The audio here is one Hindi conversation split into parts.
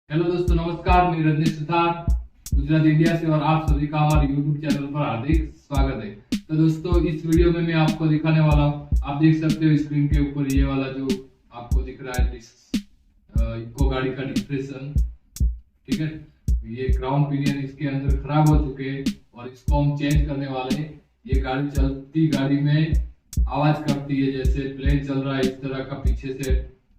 हेलो दोस्तों, नमस्कार। मैं रजनीश सुथार गुजरात इंडिया से और आप सभी का हमारे यूट्यूब चैनल पर हार्दिक स्वागत है। तो दोस्तों, इस वीडियो में मैं आपको दिखाने वाला हूँ, आप देख सकते हो स्क्रीन के ऊपर ये वाला जो आपको दिख रहा है इको गाड़ी का डिप्रेशन। ठीक है, ये क्राउन पिनियन इसके अंदर खराब हो चुके हैं और इसको हम चेंज करने वाले हैं। ये गाड़ी चलती गाड़ी में आवाज करती है, जैसे प्लेन चल रहा है इस तरह का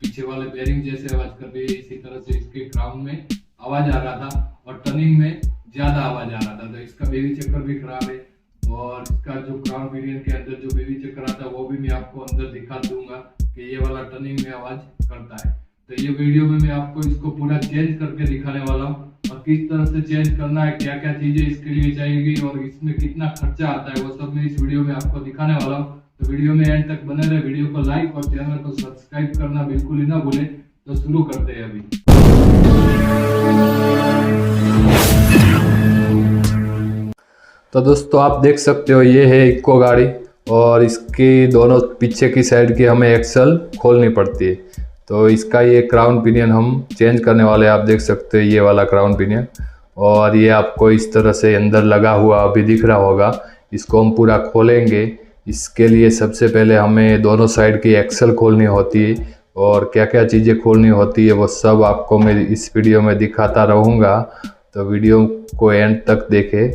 पीछे वाले बेरिंग जैसे आवाज कर रही है। इसी तरह से इसके क्राउन में आवाज आ रहा था और टर्निंग में ज्यादा आवाज आ रहा था। तो इसका बेबी चक्कर भी खराब है और इसका जो क्राउन पिनियन के अंदर जो बेबी चक्कर आता है वो भी मैं आपको अंदर दिखा दूंगा कि ये वाला टर्निंग में आवाज करता है। तो ये वीडियो में मैं आपको इसको पूरा चेंज करके दिखाने वाला हूँ और किस तरह से चेंज करना है, क्या क्या चीजें इसके लिए चाहिएगी और इसमें कितना खर्चा आता है, वो सब मैं इस वीडियो में आपको दिखाने वाला हूँ। तो वीडियो में एंड तक बने रहे। वीडियो को लाइक और चैनल को सब्सक्राइब करना बिल्कुल ही ना भूले। तो शुरू करते हैं अभी। तो दोस्तों, आप देख सकते हो ये है इको गाड़ी और इसकी दोनों पीछे की साइड की हमें एक्सल खोलनी पड़ती है। तो इसका ये क्राउन पिनियन हम चेंज करने वाले हैं। आप देख सकते हो ये वाला क्राउन पिनियन, और ये आपको इस तरह से अंदर लगा हुआ अभी दिख रहा होगा। इसको हम पूरा खोलेंगे। इसके लिए सबसे पहले हमें दोनों साइड की एक्सल खोलनी होती है और क्या क्या चीज़ें खोलनी होती है वो सब आपको मैं इस वीडियो में दिखाता रहूँगा। तो वीडियो को एंड तक देखें।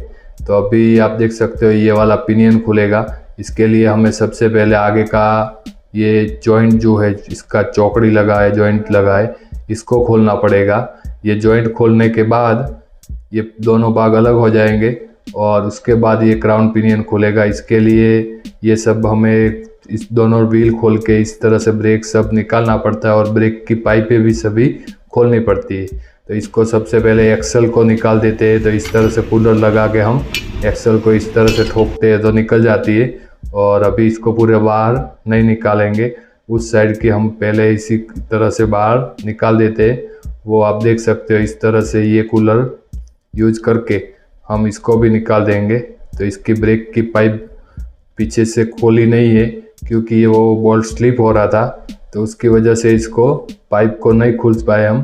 तो अभी आप देख सकते हो ये वाला पिनियन खुलेगा। इसके लिए हमें सबसे पहले आगे का ये जॉइंट जो है, इसका चौकड़ी लगा है, जॉइंट लगा है, इसको खोलना पड़ेगा। ये जॉइंट खोलने के बाद ये दोनों भाग अलग हो जाएंगे और उसके बाद ये क्राउन पिनियन खुलेगा। इसके लिए ये सब हमें इस दोनों व्हील खोल के इस तरह से ब्रेक सब निकालना पड़ता है और ब्रेक की पाइपें भी सभी खोलनी पड़ती है। तो इसको सबसे पहले एक्सल को निकाल देते हैं। तो इस तरह से पुलर लगा के हम एक्सल को इस तरह से ठोकते हैं तो निकल जाती है। और अभी इसको पूरे बाहर नहीं निकालेंगे, उस साइड की हम पहले इसी तरह से बाहर निकाल देते हैं। वो आप देख सकते हो इस तरह से ये कूलर यूज करके हम इसको भी निकाल देंगे। तो इसकी ब्रेक की पाइप पीछे से खोली नहीं है क्योंकि ये वो बोल्ट स्लिप हो रहा था, तो उसकी वजह से इसको पाइप को नहीं खोल पाए हम।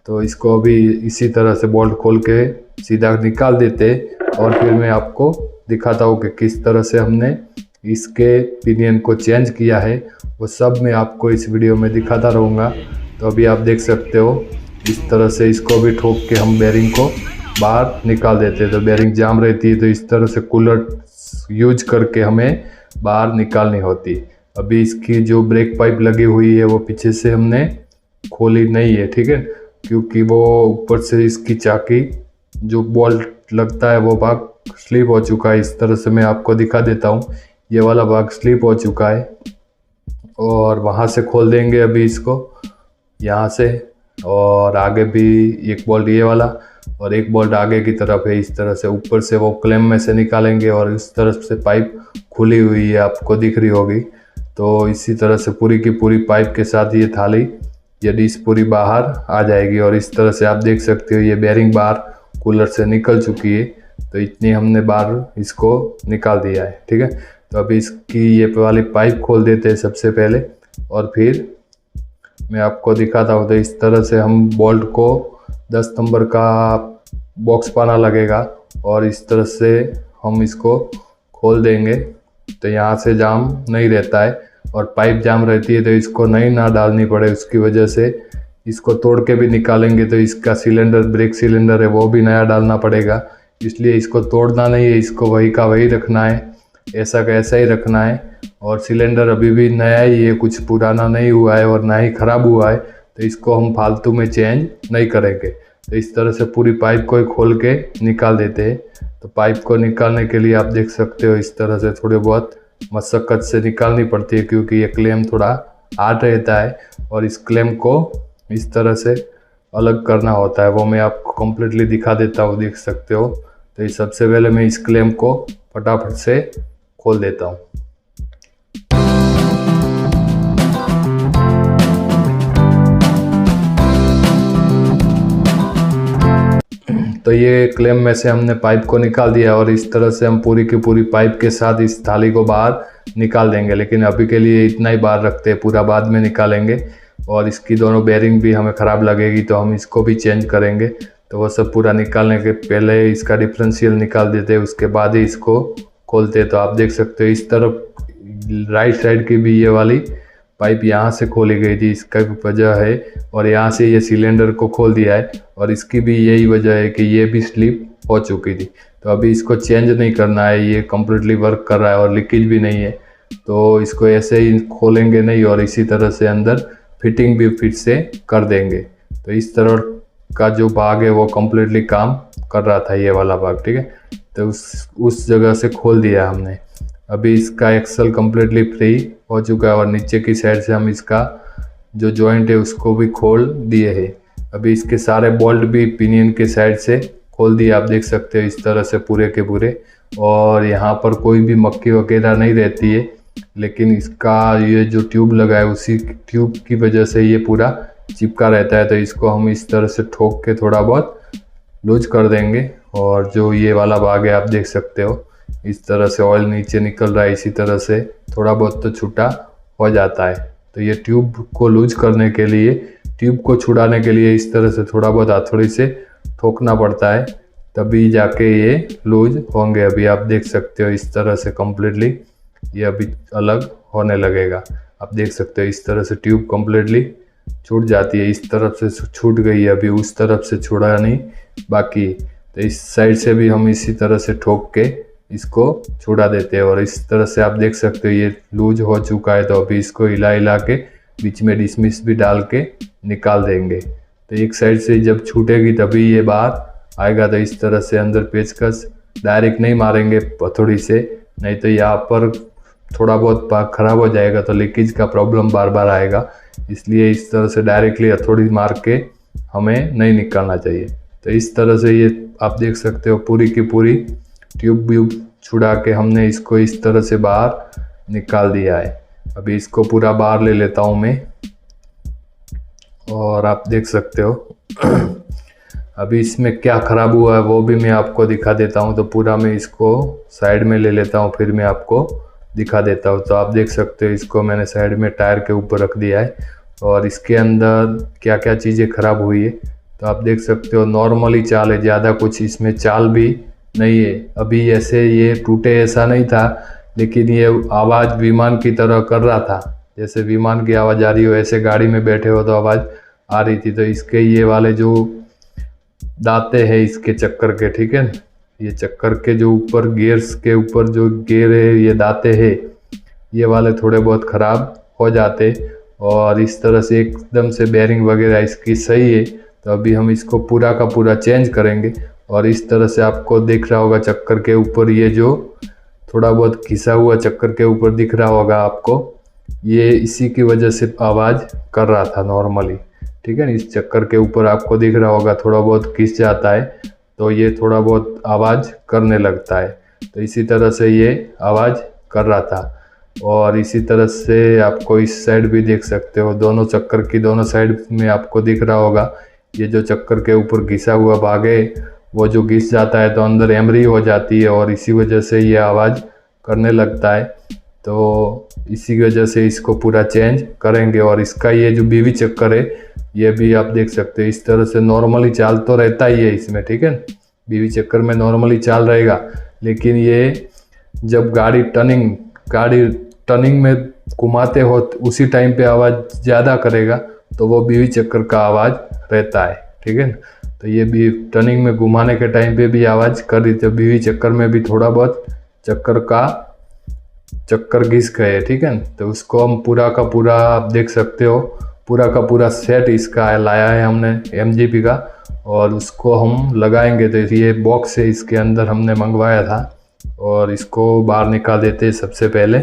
तो इसको अभी इसी तरह से बोल्ट खोल के सीधा निकाल देते और फिर मैं आपको दिखाता हूँ कि किस तरह से हमने इसके पिनियन को चेंज किया है। वो सब मैं आपको इस वीडियो में दिखाता रहूँगा। तो अभी आप देख सकते हो इस तरह से इसको भी ठोक के हम बेरिंग को बाहर निकाल देते हैं। तो बेरिंग जाम रहती है तो इस तरह से कूलर यूज करके हमें बाहर निकालनी होती। अभी इसकी जो ब्रेक पाइप लगी हुई है वो पीछे से हमने खोली नहीं है, ठीक है, क्योंकि वो ऊपर से इसकी चाकी जो बोल्ट लगता है वो भाग स्लिप हो चुका है। इस तरह से मैं आपको दिखा देता हूँ, ये वाला भाग स्लिप हो चुका है और वहाँ से खोल देंगे अभी इसको यहाँ से। और आगे भी एक बोल्ट ये वाला और एक बोल्ट आगे की तरफ है। इस तरह से ऊपर से वो क्लैम में से निकालेंगे और इस तरफ से पाइप खुली हुई है, आपको दिख रही होगी। तो इसी तरह से पूरी की पूरी पाइप के साथ ये थाली ये डिश पूरी बाहर आ जाएगी। और इस तरह से आप देख सकते हो ये बेरिंग बाहर कूलर से निकल चुकी है। तो इतनी हमने बाहर इसको निकाल दिया है, ठीक है। तो अभी इसकी ये वाली पाइप खोल देते हैं सबसे पहले और फिर मैं आपको दिखाता हूँ। तो इस तरह से हम बोल्ट को 10 नंबर का बॉक्स पाना लगेगा और इस तरह से हम इसको खोल देंगे। तो यहाँ से जाम नहीं रहता है और पाइप जाम रहती है तो इसको नहीं ना डालनी पड़े, उसकी वजह से इसको तोड़ के भी निकालेंगे तो इसका सिलेंडर, ब्रेक सिलेंडर है, वो भी नया डालना पड़ेगा। इसलिए इसको तोड़ना नहीं है, इसको वही का वही रखना है, ऐसा का ऐसा ही रखना है। और सिलेंडर अभी भी नया ही है, कुछ पुराना नहीं हुआ है और ना ही ख़राब हुआ है, तो इसको हम फालतू में चेंज नहीं करेंगे। तो इस तरह से पूरी पाइप को खोल के निकाल देते हैं। तो पाइप को निकालने के लिए आप देख सकते हो इस तरह से थोड़े बहुत मशक्क़त से निकालनी पड़ती है क्योंकि ये क्लैम थोड़ा हार्ड रहता है और इस क्लैम को इस तरह से अलग करना होता है। वो मैं आपको कम्प्लीटली दिखा देता हूँ, देख सकते हो। तो इस सबसे पहले मैं इस क्लैम को फटाफट से खोल देता हूँ। तो ये क्लैम में से हमने पाइप को निकाल दिया और इस तरह से हम पूरी की पूरी पाइप के साथ इस थाली को बाहर निकाल देंगे। लेकिन अभी के लिए इतना ही बाहर रखते हैं, पूरा बाद में निकालेंगे। और इसकी दोनों बेरिंग भी हमें ख़राब लगेगी तो हम इसको भी चेंज करेंगे। तो वो सब पूरा निकालने के पहले इसका डिफरेंशियल निकाल देते हैं, उसके बाद ही इसको खोलते हैं। तो आप देख सकते हो इस तरफ राइट साइड की भी ये वाली पाइप यहाँ से खोली गई थी, इसका भी वजह है, और यहाँ से ये सिलेंडर को खोल दिया है और इसकी भी यही वजह है कि ये भी स्लिप हो चुकी थी। तो अभी इसको चेंज नहीं करना है, ये कम्प्लीटली वर्क कर रहा है और लीकेज भी नहीं है। तो इसको ऐसे ही खोलेंगे नहीं और इसी तरह से अंदर फिटिंग भी फिट से कर देंगे। तो इस तरह का जो भाग है वो कम्प्लीटली काम कर रहा था, ये वाला भाग, ठीक है। तो उस जगह से खोल दिया हमने। अभी इसका एक्सल कम्प्लीटली फ्री हो चुका है और नीचे की साइड से हम इसका जो जॉइंट है उसको भी खोल दिए हैं। अभी इसके सारे बोल्ट भी पिनियन के साइड से खोल दिए, आप देख सकते हो इस तरह से पूरे के पूरे। और यहाँ पर कोई भी मक्खी वगैरह नहीं रहती है, लेकिन इसका ये जो ट्यूब लगा है उसी ट्यूब की वजह से ये पूरा चिपका रहता है। तो इसको हम इस तरह से ठोक के थोड़ा बहुत लूज कर देंगे। और जो ये वाला भाग है आप देख सकते हो इस तरह से ऑयल नीचे निकल रहा है, इसी तरह से थोड़ा बहुत तो छूटा हो जाता है। तो ये ट्यूब को लूज करने के लिए, ट्यूब को छुड़ाने के लिए इस तरह से थोड़ा बहुत हथौड़ी से ठोकना पड़ता है, तभी जाके ये लूज होंगे। अभी आप देख सकते हो इस तरह से कम्प्लीटली ये अभी अलग होने लगेगा। आप देख सकते हो इस तरह से ट्यूब कम्प्लीटली छूट जाती है, इस तरफ से छूट गई है, अभी उस तरफ से छुड़ा नहीं बाकी। तो इस साइड से भी हम इसी तरह से ठोक के इसको छुड़ा देते हैं और इस तरह से आप देख सकते हो ये लूज हो चुका है। तो अभी इसको हिला के बीच में डिसमिस भी डाल के निकाल देंगे। तो एक साइड से जब छूटेगी तभी ये बाहर आएगा। तो इस तरह से अंदर पेचकस डायरेक्ट नहीं मारेंगे हथौड़ी से, नहीं तो यहाँ पर थोड़ा बहुत ख़राब हो जाएगा तो लीकेज का प्रॉब्लम बार बार आएगा। इसलिए इस तरह से डायरेक्टली हथौड़ी मार के हमें नहीं निकालना चाहिए। तो इस तरह से ये आप देख सकते हो पूरी की पूरी ट्यूब व्यूब छुड़ा के हमने इसको इस तरह से बाहर निकाल दिया है। अभी इसको पूरा बाहर ले लेता हूँ मैं और आप देख सकते हो अभी इसमें क्या ख़राब हुआ है वो भी मैं आपको दिखा देता हूँ। तो पूरा मैं इसको साइड में ले लेता हूँ, फिर मैं आपको दिखा देता हूँ। तो आप देख सकते हो इसको मैंने साइड में टायर के ऊपर रख दिया है और इसके अंदर क्या क्या चीज़ें ख़राब हुई है तो आप देख सकते हो। नॉर्मली चाल है, ज़्यादा कुछ इसमें चाल भी नहीं है। अभी ऐसे ये टूटे ऐसा नहीं था, लेकिन ये आवाज़ विमान की तरह कर रहा था, जैसे विमान की आवाज़ आ रही हो, ऐसे गाड़ी में बैठे हो तो आवाज़ आ रही थी। तो इसके ये वाले जो दांते हैं इसके चक्कर के, ठीक है, ये चक्कर के जो ऊपर गियर्स के ऊपर जो गियर है ये दांते हैं, ये वाले थोड़े बहुत ख़राब हो जाते। और इस तरह से एकदम से बेरिंग वगैरह इसकी सही है। तो अभी हम इसको पूरा का पूरा चेंज करेंगे। और इस तरह से आपको दिख रहा होगा चक्कर के ऊपर ये जो थोड़ा बहुत घिसा हुआ चक्कर के ऊपर दिख रहा होगा आपको, ये इसी की वजह से आवाज़ कर रहा था नॉर्मली, ठीक है। इस चक्कर के ऊपर आपको दिख रहा होगा थोड़ा बहुत घिस जाता है तो ये थोड़ा बहुत आवाज़ करने लगता है। तो इसी तरह से ये आवाज़ कर रहा था। और इसी तरह से आपको इस साइड भी देख सकते हो, दोनों चक्कर की दोनों साइड में आपको दिख रहा होगा ये जो चक्कर के ऊपर घिसा हुआ भाग है वो जो घिस जाता है तो अंदर एमरी हो जाती है और इसी वजह से ये आवाज़ करने लगता है। तो इसी वजह से इसको पूरा चेंज करेंगे। और इसका ये जो बीवी चक्कर है ये भी आप देख सकते हो इस तरह से नॉर्मली चाल तो रहता ही है इसमें, ठीक है। बीवी चक्कर में नॉर्मली चाल रहेगा, लेकिन ये जब गाड़ी टर्निंग में घुमाते हो उसी टाइम पे आवाज़ ज़्यादा करेगा तो वो बीवी चक्कर का आवाज़ रहता है, ठीक है। तो ये भी टर्निंग में घुमाने के टाइम पे भी आवाज़ कर रही थी। बीवी चक्कर में भी थोड़ा बहुत चक्कर घिस गए, ठीक है। तो उसको हम पूरा का पूरा आप देख सकते हो पूरा का पूरा सेट इसका लाया है हमने MGP का और उसको हम लगाएंगे। तो ये बॉक्स है इसके अंदर हमने मंगवाया था और इसको बाहर निकाल देते हैं सबसे पहले।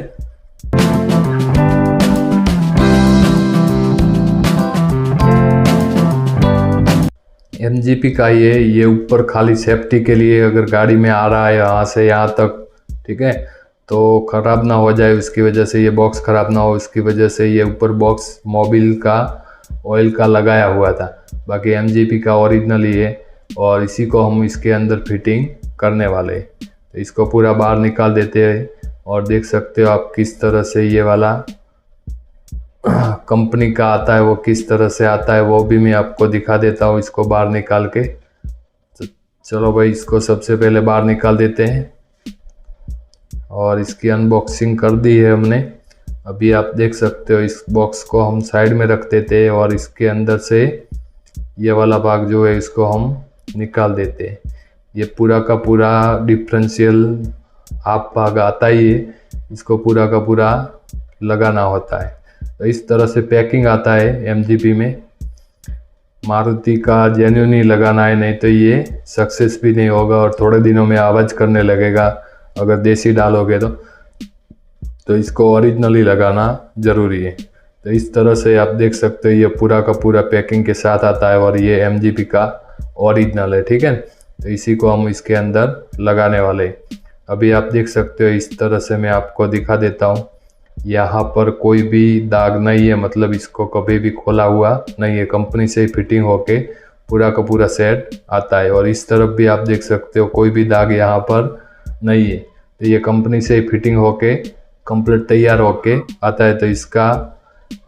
MGP का ये ऊपर खाली सेफ्टी के लिए अगर गाड़ी में आ रहा है यहाँ से यहाँ तक, ठीक है, तो ख़राब ना हो जाए उसकी वजह से, ये बॉक्स ख़राब ना हो उसकी वजह से ये ऊपर बॉक्स मोबिल का ऑयल का लगाया हुआ था। बाकी MGP का ओरिजिनल ही है और इसी को हम इसके अंदर फिटिंग करने वाले हैं। तो इसको पूरा बाहर निकाल देते हैं और देख सकते हो आप किस तरह से ये वाला कंपनी का आता है वो किस तरह से आता है वो भी मैं आपको दिखा देता हूँ इसको बाहर निकाल के। तो चलो भाई इसको सबसे पहले बाहर निकाल देते हैं और इसकी अनबॉक्सिंग कर दी है हमने। अभी आप देख सकते हो इस बॉक्स को हम साइड में रख देते हैं और इसके अंदर से ये वाला भाग जो है इसको हम निकाल देते हैं। ये पूरा का पूरा डिफरेंशियल हाफ भाग आता ही है, इसको पूरा का पूरा लगाना होता है। तो इस तरह से पैकिंग आता है MGP में। मारुति का जेन्युइन ही लगाना है, नहीं तो ये सक्सेस भी नहीं होगा और थोड़े दिनों में आवाज़ करने लगेगा अगर देसी डालोगे तो इसको ओरिजिनल ही लगाना ज़रूरी है। तो इस तरह से आप देख सकते हो ये पूरा का पूरा पैकिंग के साथ आता है और ये MGP का ओरिजिनल है, ठीक है। तो इसी को हम इसके अंदर लगाने वाले हैं। अभी आप देख सकते हो इस तरह से मैं आपको दिखा देता हूँ। यहाँ पर कोई भी दाग नहीं है, मतलब इसको कभी भी खोला हुआ नहीं है, कंपनी से ही फिटिंग होके पूरा का पूरा सेट आता है। और इस तरफ भी आप देख सकते हो कोई भी दाग यहाँ पर नहीं है। तो ये कंपनी से ही फिटिंग होके कंप्लीट तैयार होके आता है। तो इसका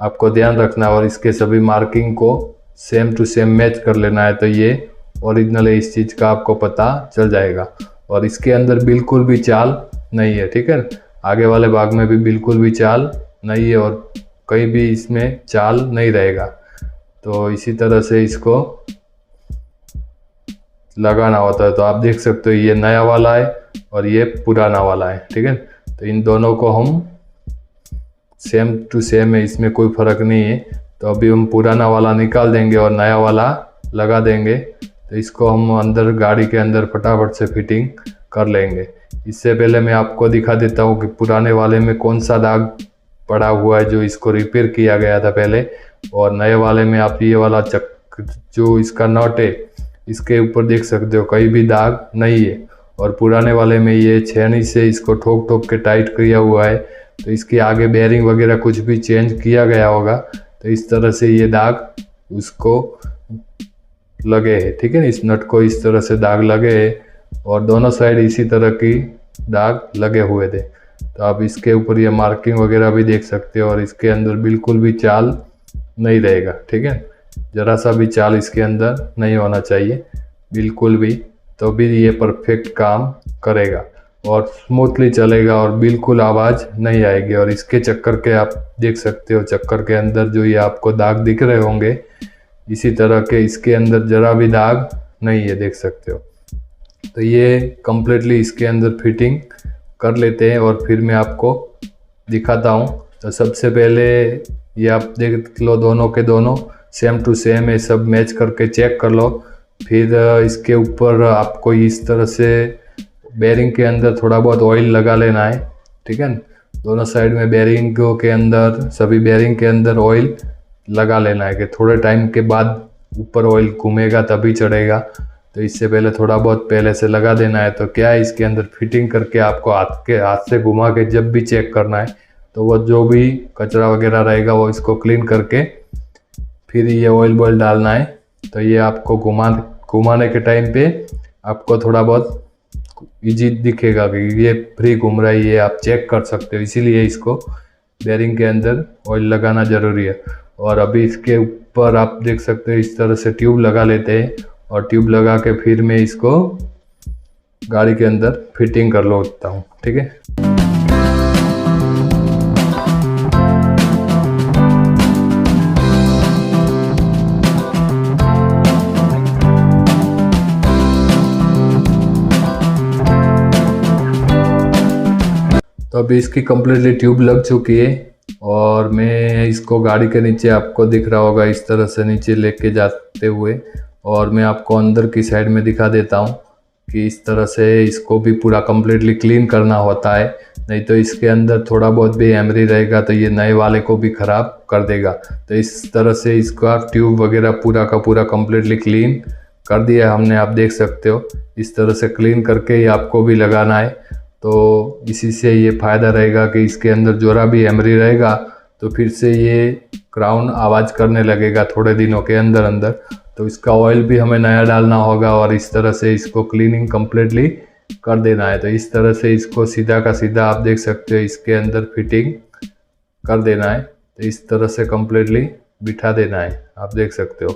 आपको ध्यान रखना और इसके सभी मार्किंग को सेम टू सेम मैच कर लेना है, तो ये ओरिजिनल है इस चीज़ का आपको पता चल जाएगा। और इसके अंदर बिल्कुल भी चाल नहीं है, ठीक है। आगे वाले भाग में भी बिल्कुल भी चाल नहीं है और कहीं भी इसमें चाल नहीं रहेगा। तो इसी तरह से इसको लगाना होता है। तो आप देख सकते हो ये नया वाला है और ये पुराना वाला है, ठीक है। तो इन दोनों को हम सेम टू सेम है, इसमें कोई फ़र्क नहीं है। तो अभी हम पुराना वाला निकाल देंगे और नया वाला लगा देंगे। तो इसको हम अंदर गाड़ी के अंदर फटाफट से फिटिंग कर लेंगे। इससे पहले मैं आपको दिखा देता हूँ कि पुराने वाले में कौन सा दाग पड़ा हुआ है जो इसको रिपेयर किया गया था पहले, और नए वाले में आप ये वाला जो इसका नट है इसके ऊपर देख सकते हो कहीं भी दाग नहीं है। और पुराने वाले में ये छेनी से इसको ठोक ठोक के टाइट किया हुआ है। तो इसके आगे बेयरिंग वगैरह कुछ भी चेंज किया गया होगा, तो इस तरह से ये दाग उसको लगे हैं, ठीक है। इस नट को इस तरह से दाग लगे हैं और दोनों साइड इसी तरह की दाग लगे हुए थे। तो आप इसके ऊपर ये मार्किंग वगैरह भी देख सकते हो और इसके अंदर बिल्कुल भी चाल नहीं रहेगा, ठीक है। ज़रा सा भी चाल इसके अंदर नहीं होना चाहिए बिल्कुल भी, तो भी ये परफेक्ट काम करेगा और स्मूथली चलेगा और बिल्कुल आवाज़ नहीं आएगी। और इसके चक्कर के आप देख सकते हो, चक्कर के अंदर जो ये आपको दाग दिख रहे होंगे इसी तरह के इसके अंदर ज़रा भी दाग नहीं है, देख सकते हो। तो ये कम्प्लीटली इसके अंदर फिटिंग कर लेते हैं और फिर मैं आपको दिखाता हूँ। तो सबसे पहले ये आप देख लो, दोनों के दोनों सेम टू सेम है, सब मैच करके चेक कर लो। फिर इसके ऊपर आपको इस तरह से बेयरिंग के अंदर थोड़ा बहुत ऑयल लगा लेना है, ठीक है। दोनों साइड में बेयरिंग के अंदर, सभी बेयरिंग के अंदर ऑयल लगा लेना है कि थोड़े टाइम के बाद ऊपर ऑयल घूमेगा तभी चढ़ेगा। तो इससे पहले थोड़ा बहुत पहले से लगा देना है। तो क्या है, इसके अंदर फिटिंग करके आपको हाथ से घुमा के जब भी चेक करना है तो वो जो भी कचरा वगैरह रहेगा वो इसको क्लीन करके फिर ये ऑयल बॉयल डालना है। तो ये आपको घुमाने के टाइम पे आपको थोड़ा बहुत इजी दिखेगा कि ये फ्री घूम रहा है, ये आप चेक कर सकते हो। इसीलिए इसको बेयरिंग के अंदर ऑयल लगाना ज़रूरी है। और अभी इसके ऊपर आप देख सकते हो इस तरह से ट्यूब लगा लेते हैं और ट्यूब लगा के फिर मैं इसको गाड़ी के अंदर फिटिंग कर लेता हूँ, ठीक है। तो अभी इसकी कम्प्लीटली ट्यूब लग चुकी है और मैं इसको गाड़ी के नीचे, आपको दिख रहा होगा इस तरह से नीचे लेके जाते हुए, और मैं आपको अंदर की साइड में दिखा देता हूँ कि इस तरह से इसको भी पूरा कम्प्लीटली क्लीन करना होता है। नहीं तो इसके अंदर थोड़ा बहुत भी एमरी रहेगा तो ये नए वाले को भी ख़राब कर देगा। तो इस तरह से इसका ट्यूब वगैरह पूरा का पूरा कम्प्लीटली क्लीन कर दिया है हमने, आप देख सकते हो। इस तरह से क्लीन करके ही आपको भी लगाना है। तो इसी से ये फ़ायदा रहेगा कि इसके अंदर जोरा भी एमरी रहेगा तो फिर से ये क्राउन आवाज़ करने लगेगा थोड़े दिनों के अंदर अंदर। तो इसका ऑयल भी हमें नया डालना होगा और इस तरह से इसको क्लीनिंग कम्प्लीटली कर देना है। तो इस तरह से इसको सीधा का सीधा आप देख सकते हो इसके अंदर फिटिंग कर देना है। तो इस तरह से कम्प्लीटली बिठा देना है, आप देख सकते हो।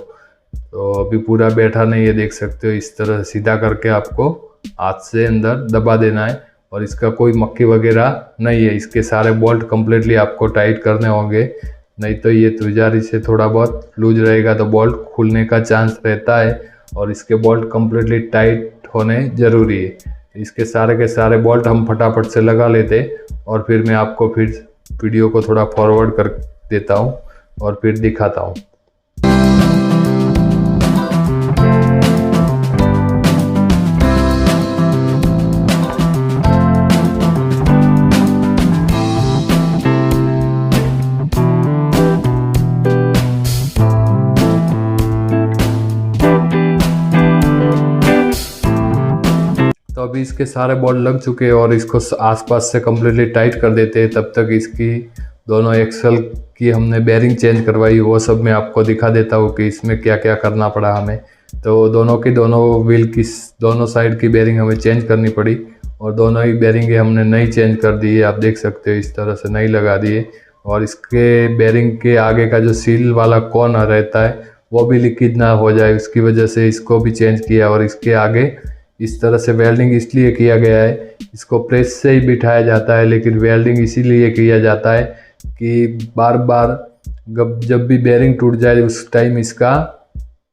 तो अभी पूरा बैठा नहीं है, देख सकते हो। इस तरह सीधा करके आपको हाथ से अंदर दबा देना है और इसका कोई मक्खी वगैरह नहीं है। इसके सारे बोल्ट कम्प्लीटली आपको टाइट करने होंगे, नहीं तो ये त्रिजारी से थोड़ा बहुत लूज रहेगा तो बोल्ट खुलने का चांस रहता है। और इसके बोल्ट कम्प्लीटली टाइट होने ज़रूरी है। इसके सारे के सारे बोल्ट हम फटाफट से लगा लेते और फिर मैं आपको फिर वीडियो को थोड़ा फॉरवर्ड कर देता हूँ और फिर दिखाता हूँ। तो अभी इसके सारे बोल्ट लग चुके हैं और इसको आसपास से कम्प्लीटली टाइट कर देते हैं। तब तक इसकी दोनों एक्सल की हमने बेरिंग चेंज करवाई, वो सब मैं आपको दिखा देता हूँ कि इसमें क्या क्या करना पड़ा हमें। तो दोनों की दोनों व्हील की दोनों साइड की बेरिंग हमें चेंज करनी पड़ी और दोनों ही बेरिंगें हमने नई चेंज कर दी है, आप देख सकते हो। इस तरह से नई लगा दिए और इसके बेरिंग के आगे का जो सील वाला कॉर्न रहता है वो भी लीकेज ना हो जाए, उसकी वजह से इसको भी चेंज किया। और इसके आगे इस तरह से वेल्डिंग इसलिए किया गया है, इसको प्रेस से ही बिठाया जाता है, लेकिन वेल्डिंग इसीलिए किया जाता है कि बार बार जब भी बेरिंग टूट जाए उस टाइम इसका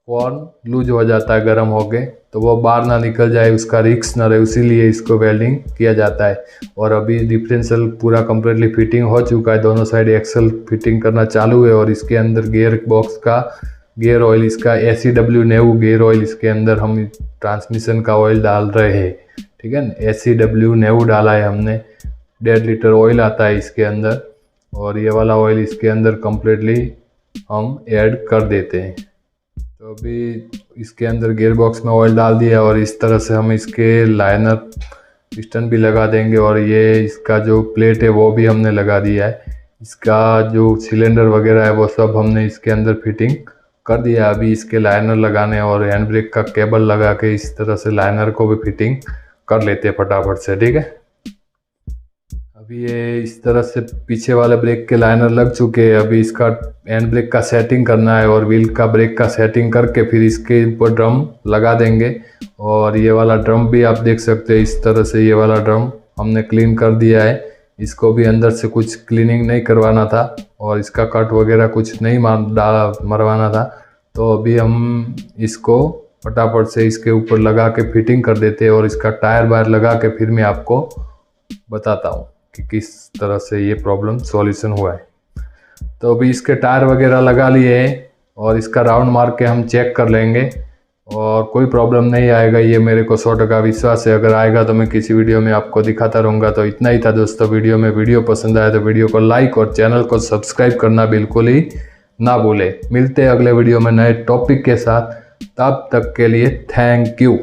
कॉर्न लूज हो जाता है गर्म हो गए, तो वो बाहर ना निकल जाए, उसका रिस्क ना रहे, इसीलिए इसको वेल्डिंग किया जाता है। और अभी डिफरेंशियल पूरा कम्प्लीटली फिटिंग हो चुका है, दोनों साइड एक्सल फिटिंग करना चालू है। और इसके अंदर गियर बॉक्स का गियर ऑयल, इसका ACW नेव गियर ऑयल, इसके अंदर हम ट्रांसमिशन का ऑयल डाल रहे हैं, ठीक है ना। ACW नेव डाला है हमने, 1.5 लीटर ऑयल आता है इसके अंदर और ये वाला ऑयल इसके अंदर कम्प्लीटली हम ऐड कर देते हैं। तो अभी इसके अंदर गियर बॉक्स में ऑयल डाल दिया और इस तरह से हम इसके लाइनर पिस्टन भी लगा देंगे और ये इसका जो प्लेट है वो भी हमने लगा दिया है। इसका जो सिलेंडर वगैरह है वो सब हमने इसके अंदर फिटिंग कर दिया। अभी इसके लाइनर लगाने और हैंड ब्रेक का केबल लगा के इस तरह से लाइनर को भी फिटिंग कर लेते हैं फटाफट से, ठीक है। अभी ये इस तरह से पीछे वाले ब्रेक के लाइनर लग चुके हैं। अभी इसका हैंड ब्रेक का सेटिंग करना है और व्हील का ब्रेक का सेटिंग करके फिर इसके ऊपर ड्रम लगा देंगे। और ये वाला ड्रम भी आप देख सकते हैं, इस तरह से ये वाला ड्रम हमने क्लीन कर दिया है। इसको भी अंदर से कुछ क्लीनिंग नहीं करवाना था और इसका कट वगैरह कुछ नहीं मरवाना था। तो अभी हम इसको फटाफट से इसके ऊपर लगा के फिटिंग कर देते हैं और इसका टायर वायर लगा के फिर मैं आपको बताता हूँ कि किस तरह से ये प्रॉब्लम सॉल्यूशन हुआ है। तो अभी इसके टायर वगैरह लगा लिए हैं और इसका राउंड मार के हम चेक कर लेंगे और कोई प्रॉब्लम नहीं आएगा, ये मेरे को 100% विश्वास है। अगर आएगा तो मैं किसी वीडियो में आपको दिखाता रहूँगा। तो इतना ही था दोस्तों वीडियो पसंद आया तो वीडियो को लाइक और चैनल को सब्सक्राइब करना बिल्कुल ही ना भूले। मिलते हैं अगले वीडियो में नए टॉपिक के साथ, तब तक के लिए थैंक यू।